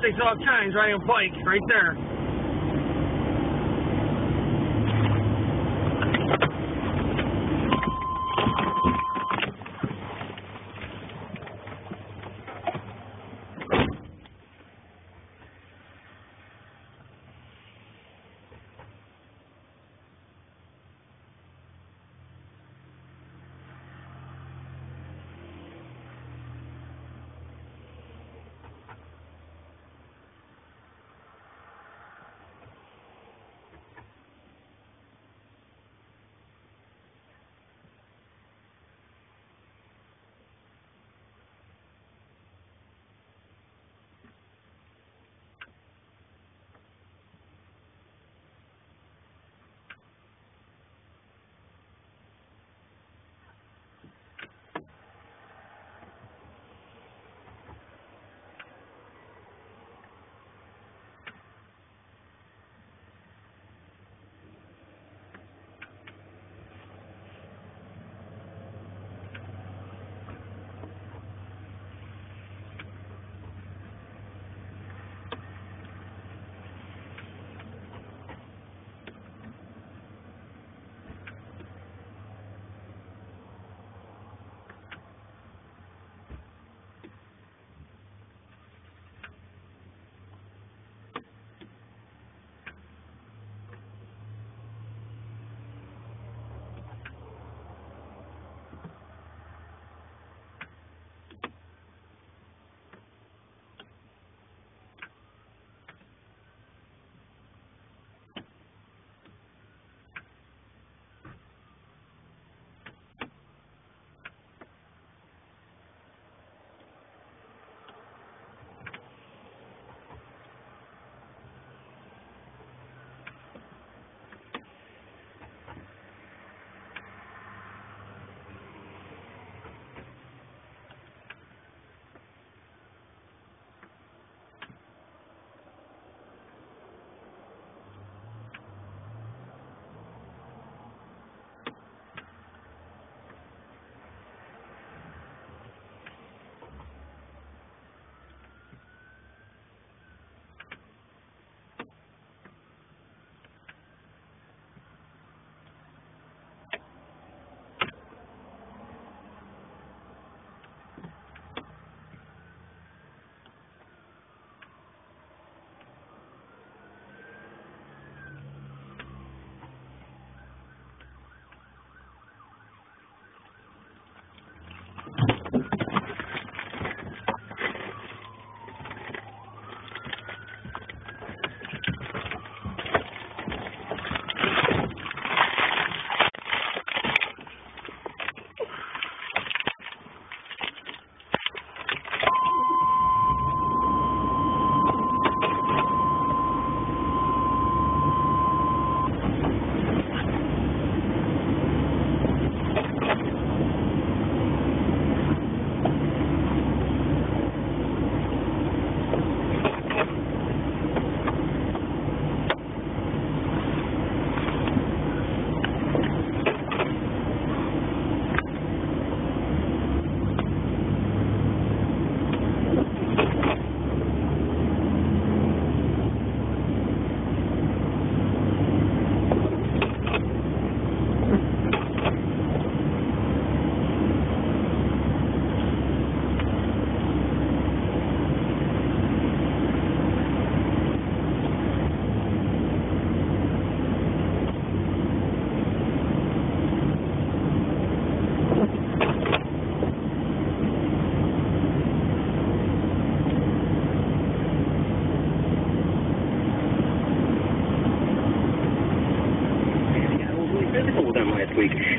takes all kinds riding a bike right there.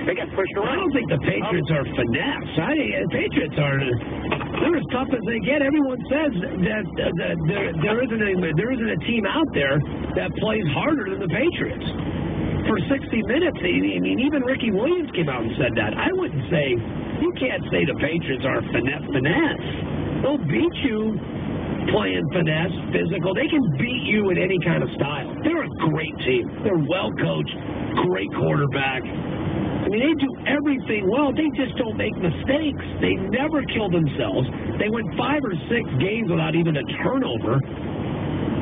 They got pushed around. I don't think the Patriots are finesse. Patriots are they're as tough as they get. Everyone says that there isn't a team out there that plays harder than the Patriots. For 60 minutes, I mean, even Ricky Williams came out and said that. I wouldn't say, you can't say the Patriots are finesse. They'll beat you playing finesse, physical. They can beat you in any kind of style. They're a great team. They're well coached, great quarterback. I mean, they do everything well. They just don't make mistakes. They never kill themselves. They win 5 or 6 games without even a turnover.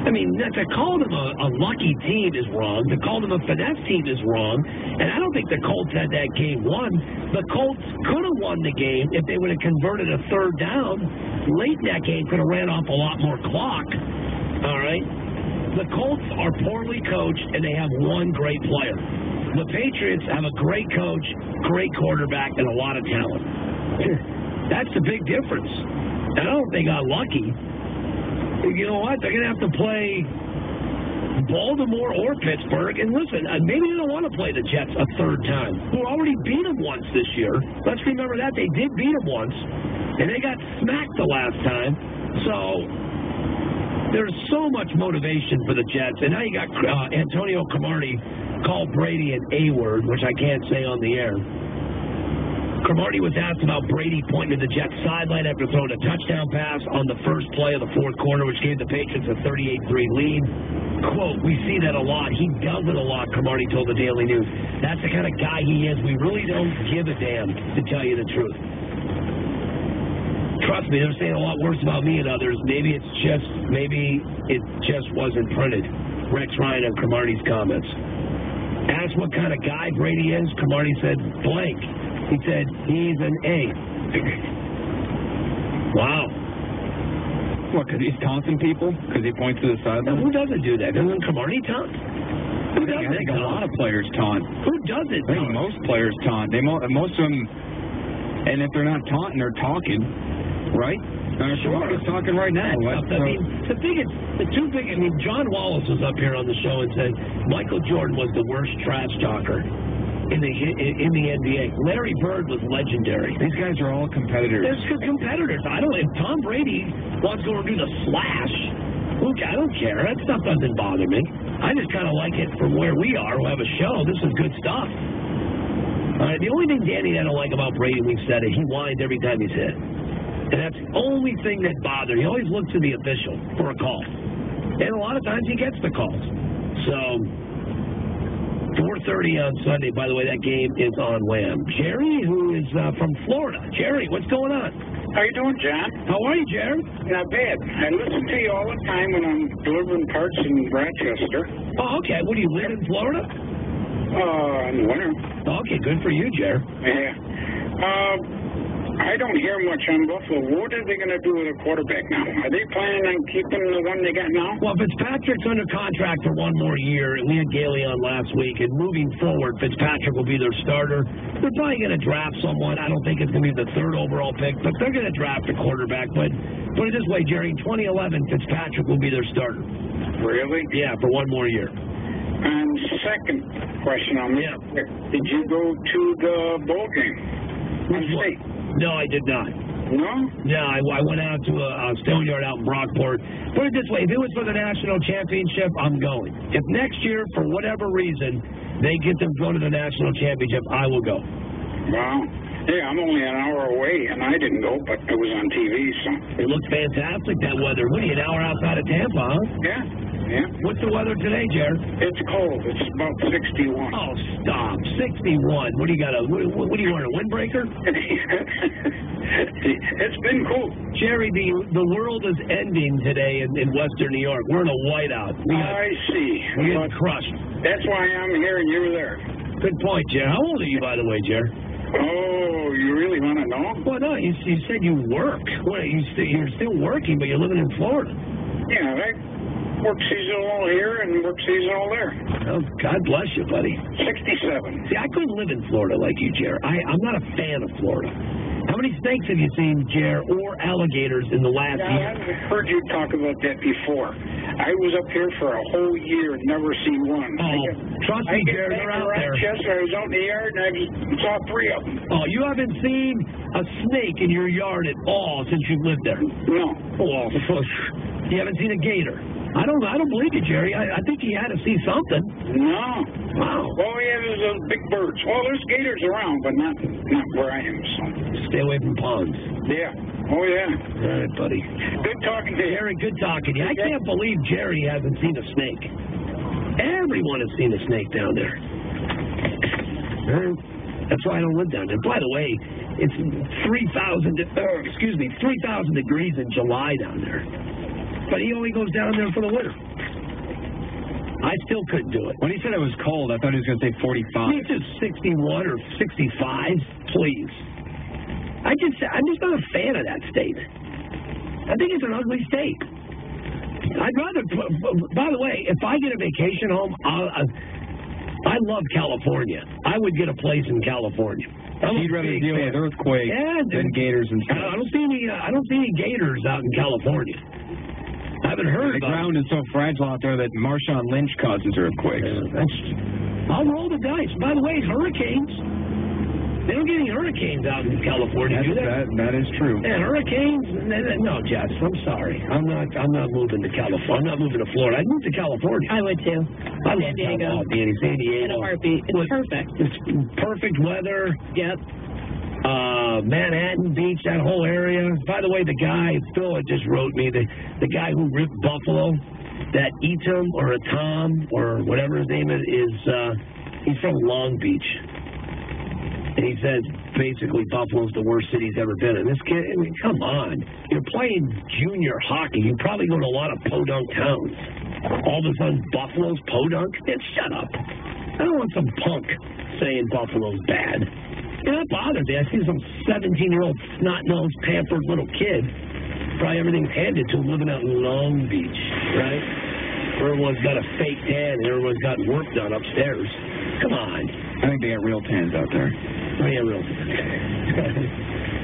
I mean, to call them a lucky team is wrong. To call them a finesse team is wrong. And I don't think the Colts had that game won. The Colts could have won the game if they would have converted a third down. Late in that game, could have ran off a lot more clock. All right? The Colts are poorly coached, and they have one great player. The Patriots have a great coach, great quarterback, and a lot of talent. That's the big difference. And I don't think I got lucky. You know what? They're going to have to play Baltimore or Pittsburgh. And listen, maybe they don't want to play the Jets a third time, who already beat them once this year. Let's remember that. They did beat them once, and they got smacked the last time. So there's so much motivation for the Jets. And now you got Antonio Cromartie called Brady an A-word, which I can't say on the air. Cromartie was asked about Brady pointing to the Jets sideline after throwing a touchdown pass on the first play of the fourth quarter, which gave the Patriots a 38-3 lead. Quote, "We see that a lot. He does it a lot," Cromartie told the Daily News. "That's the kind of guy he is. We really don't give a damn, to tell you the truth." Trust me, they're saying a lot worse about me and others. Maybe it just wasn't printed. Rex Ryan and Cromartie's comments. Asked what kind of guy Brady is, Cromartie said blank. He said, he's an A. Wow. What, because he's taunting people? Because he points to the sideline? Who doesn't do that? Doesn't Cromartie taunt? Who doesn't? I think a lot of players taunt. Who doesn't? I think most players taunt. Most of them, and if they're not taunting, they're talking, right? Cromartie's talking right now. John Wallace was up here on the show and said Michael Jordan was the worst trash talker in the NBA. Larry Bird was legendary. These guys are all competitors. They're competitors. If Tom Brady wants to go and do the slash, I don't care. That stuff doesn't bother me. I just kind of like it from where we are, who have a show. This is good stuff. The only thing, Danny, I don't like about Brady, we've said it, he whines every time he's hit. And that's the only thing that bothers. He always looks to the official for a call. And a lot of times he gets the calls. So, 4:30 on Sunday. By the way, that game is on Wham. Jerry, who is from Florida. Jerry, what's going on? How you doing, John? How are you, Jerry? Not bad. I listen to you all the time when I'm delivering parts in Rochester. Oh, okay. What, do you live in Florida? In the winter. Okay, good for you, Jerry. Yeah. I don't hear much on Buffalo. What are they going to do with a quarterback now? Are they planning on keeping the one they got now? Well, Fitzpatrick's under contract for one more year, and we had Gailey on last week, and moving forward, Fitzpatrick will be their starter. They're probably going to draft someone. I don't think it's going to be the third overall pick, but they're going to draft a quarterback. But put it this way, Jerry, in 2011, Fitzpatrick will be their starter. Really? Yeah, for one more year. And second question on this. Yeah. Did you go to the bowl game? State? No, I did not. No? No, I went out to a stone yard out in Brockport. Put it this way, if it was for the national championship, I'm going. If next year, for whatever reason, they get them to go to the national championship, I will go. Wow. Yeah, I'm only an hour away, and I didn't go, but it was on TV, so. It looked fantastic, that weather. What are you, an hour outside of Tampa, huh? Yeah. Yeah. What's the weather today, Jared? It's cold. It's about 61. Oh, stop. 61. What do you got? What do you want, a windbreaker? It's been cool. Jerry, the world is ending today in Western New York. We're in a whiteout. I see. We get crushed. That's why I'm here and you're there. Good point, Jared. How old are you, by the way, Jared? Oh, you really want to know? Well, no, you said you work. Well, you're still working, but you're living in Florida. Yeah, right. Work seasonal here and work seasonal there. Oh, God bless you, buddy. 67. See, I couldn't live in Florida like you, Jer. I'm not a fan of Florida. How many snakes have you seen, Jer, or alligators in the last year? I've heard you talk about that before. I was up here for a whole year and never seen one. Oh, trust me, Jer, they're out there. I was out in the yard and I saw 3 of them. Oh, you haven't seen a snake in your yard at all since you've lived there? No. Oh, you haven't seen a gator? I don't believe you, Jerry. I think he had to see something. No. Wow. All he has is those big birds. Well, there's gators around, but not where I am. So. Stay away from ponds. Yeah. Oh, yeah. All right, buddy. Good talking to you. Jerry, good talking to you. I can't believe Jerry hasn't seen a snake. Everyone has seen a snake down there. That's why I don't live down there. By the way, it's 3,000 degrees in July down there. But he only goes down there for the winter. I still couldn't do it. When he said it was cold, I thought he was going to say 45. It's just 61 or 65, please. I'm just not a fan of that state. I think it's an ugly state. I'd rather, by the way, if I get a vacation home, I love California. I would get a place in California. You'd rather deal with earthquakes than gators and stuff. I don't see any gators out in California. I haven't heard the about ground is so fragile out there that Marshawn Lynch causes earthquakes. I'll roll the dice. By the way, hurricanes. They don't get any hurricanes out in California, do they? That is true. Yeah, hurricanes? No, Jess, I'm sorry. I'm not moving to California. I'm not moving to Florida. I'd move to California. I would too. I San Diego. San Diego. In a heartbeat. It's perfect. It's perfect weather. Yep. Manhattan Beach, that whole area. By the way, the guy, Phil just wrote me, the guy who ripped Buffalo, that Etam or a Tom or whatever his name is he's from Long Beach. And he says, basically, Buffalo's the worst city he's ever been in. This kid, I mean, come on. You're playing junior hockey. You probably go to a lot of podunk towns. All of a sudden, Buffalo's podunk? Man, shut up. I don't want some punk saying Buffalo's bad. You're not bothered me. I see some 17-year-old snot-nosed, pampered little kid. Probably everything's handed to him living out in Long Beach, right? Everyone's got a fake tan and everyone's got work done upstairs. Come on. I think they got real tans out there. Oh, yeah, real tans.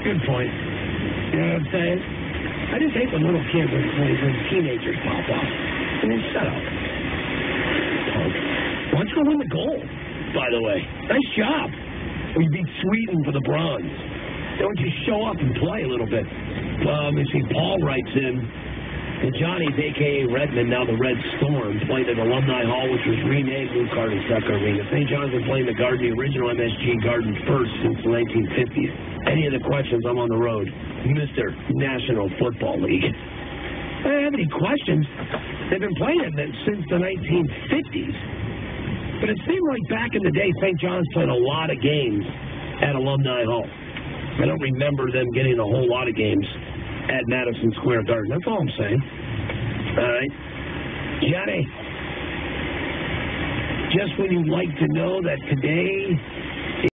Good point. You know what I'm saying? I just hate when little kids, when teenagers pop off. I mean, shut up. Punk. Why don't you go win the gold, by the way? Nice job. Or you beat Sweden for the bronze. Why don't you show up and play a little bit? You see, Paul writes in, and Johnny's, a.k.a. Redmond, now the Red Storm, played at Alumni Hall, which was renamed Blue Card and Sucker Arena. St. John's been playing the Garden, the original MSG Garden first since the 1950s. Any of the questions, I'm on the road. Mr. National Football League. I don't have any questions. They've been playing it since the 1950s. But it seemed like back in the day, St. John's played a lot of games at Alumni Hall. I don't remember them getting a whole lot of games at Madison Square Garden. That's all I'm saying. All right. Johnny, just when you'd like to know that today